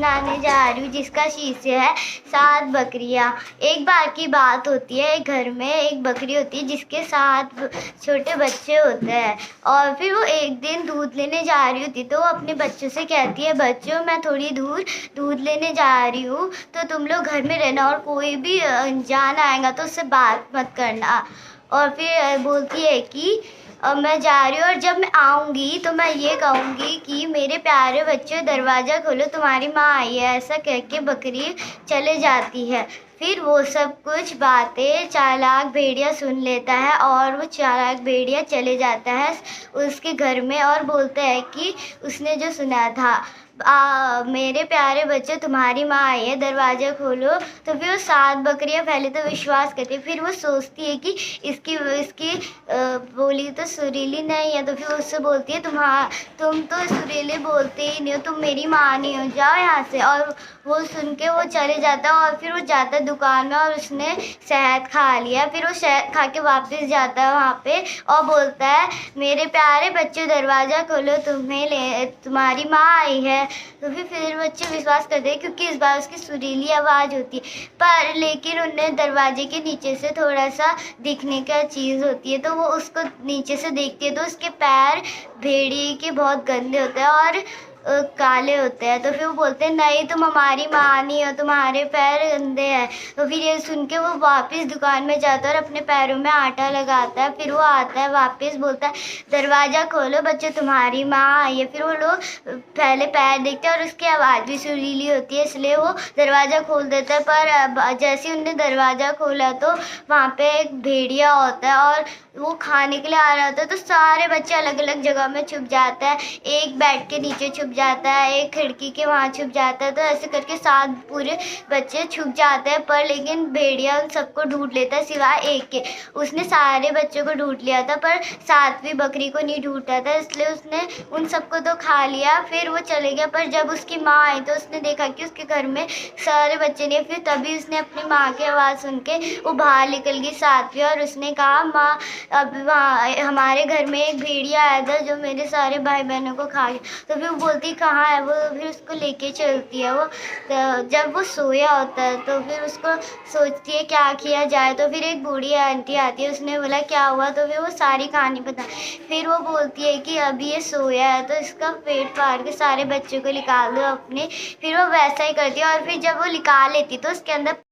सुनाने जा रही हूँ जिसका शीर्षक है 7 बकरियाँ। एक बार की बात होती है, एक घर में एक बकरी होती है जिसके 7 छोटे बच्चे होते हैं। और फिर वो एक दिन दूध लेने जा रही होती तो वो अपने बच्चों से कहती है, बच्चों मैं थोड़ी दूर दूध लेने जा रही हूँ तो तुम लोग घर में रहना और कोई भी अनजान आएगा तो उससे बात मत करना। और फिर बोलती है कि मैं जा रही हूँ और जब मैं आऊँगी तो मैं ये कहूँगी कि मेरे प्यारे बच्चों दरवाज़ा खोलो, तुम्हारी माँ आई है। ऐसा कह के बकरी चले जाती है। फिर वो सब कुछ बातें चालाक भेड़िया सुन लेता है और वो चालाक भेड़िया चले जाता है उसके घर में और बोलता है कि उसने जो सुना था, मेरे प्यारे बच्चे तुम्हारी माँ आई है, दरवाज़ा खोलो। तो फिर वो 7 बकरियाँ पहले तो विश्वास करती है, फिर वो सोचती है कि इसकी बोली तो सुरीली नहीं है। तो फिर उससे बोलती है, तुम तो सुरीले बोलते ही नहीं हो, तुम मेरी माँ नहीं हो, जाओ यहाँ से। और वो सुन के वो चले जाता है और फिर वो जाता है दुकान में और उसने शहद खा लिया। फिर वो शहद खा के वापस जाता है वहाँ पे और बोलता है, मेरे प्यारे बच्चों दरवाज़ा खोलो, तुम्हारी माँ आई है। तो फिर बच्चे विश्वास करते हैं क्योंकि इस बार उसकी सुरीली आवाज़ होती है। पर लेकिन उन्हें दरवाजे के नीचे से थोड़ा सा दिखने का चीज़ होती है, तो वो उसको नीचे से देखती है तो उसके पैर भेड़िए के बहुत गंदे होते हैं और काले होते हैं। तो फिर वो बोलते हैं, नहीं तुम हमारी माँ नहीं हो, तुम्हारे पैर गंदे हैं। तो फिर ये सुन के वो वापस दुकान में जाता है और अपने पैरों में आटा लगाता है। फिर वो आता है वापस, बोलता है, दरवाज़ा खोलो बच्चे तुम्हारी माँ आई है। फिर वो लोग पहले पैर देखते हैं और उसकी आवाज़ भी सुरीली होती है, इसलिए वो दरवाज़ा खोल देता है। पर जैसे ही उन्होंने दरवाज़ा खोला तो वहाँ पे एक भेड़िया होता है और वो खाने के लिए आ रहा होता है। तो सारे बच्चे अलग अलग जगह में छुप जाते हैं, एक बेड के नीचे छुप जाता है, एक खिड़की के वहाँ छुप जाता है। तो ऐसे करके 7 पूरे बच्चे छुप जाते हैं। पर लेकिन भेड़िया उन सबको ढूंढ लेता है सिवाय एक के। उसने सारे बच्चों को ढूंढ लिया था पर 7वीं बकरी को नहीं ढूंढा था, इसलिए उसने उन सबको तो खा लिया। फिर वो चले गया। पर जब उसकी माँ आई तो उसने देखा कि उसके घर में सारे बच्चे नहीं। फिर तभी उसने अपनी माँ की आवाज़ सुन के वो बाहर निकल गई 7वीं और उसने कहा, माँ अब वहाँ हमारे घर में एक भेड़िया आया था जो मेरे सारे भाई बहनों को खा गया। तो फिर वो बोलती कहाँ है वो, फिर उसको लेके चलती है वो। तो जब वो सोया होता है तो फिर उसको सोचती है क्या किया जाए। तो फिर एक बूढ़ी आंटी आती है, उसने बोला क्या हुआ। तो फिर वो सारी कहानी बता। फिर वो बोलती है कि अभी ये सोया है तो इसका पेट फाड़ के सारे बच्चों को निकाल दो अपने। फिर वो वैसा ही करती है और फिर जब वो निकाल लेती तो उसके अंदर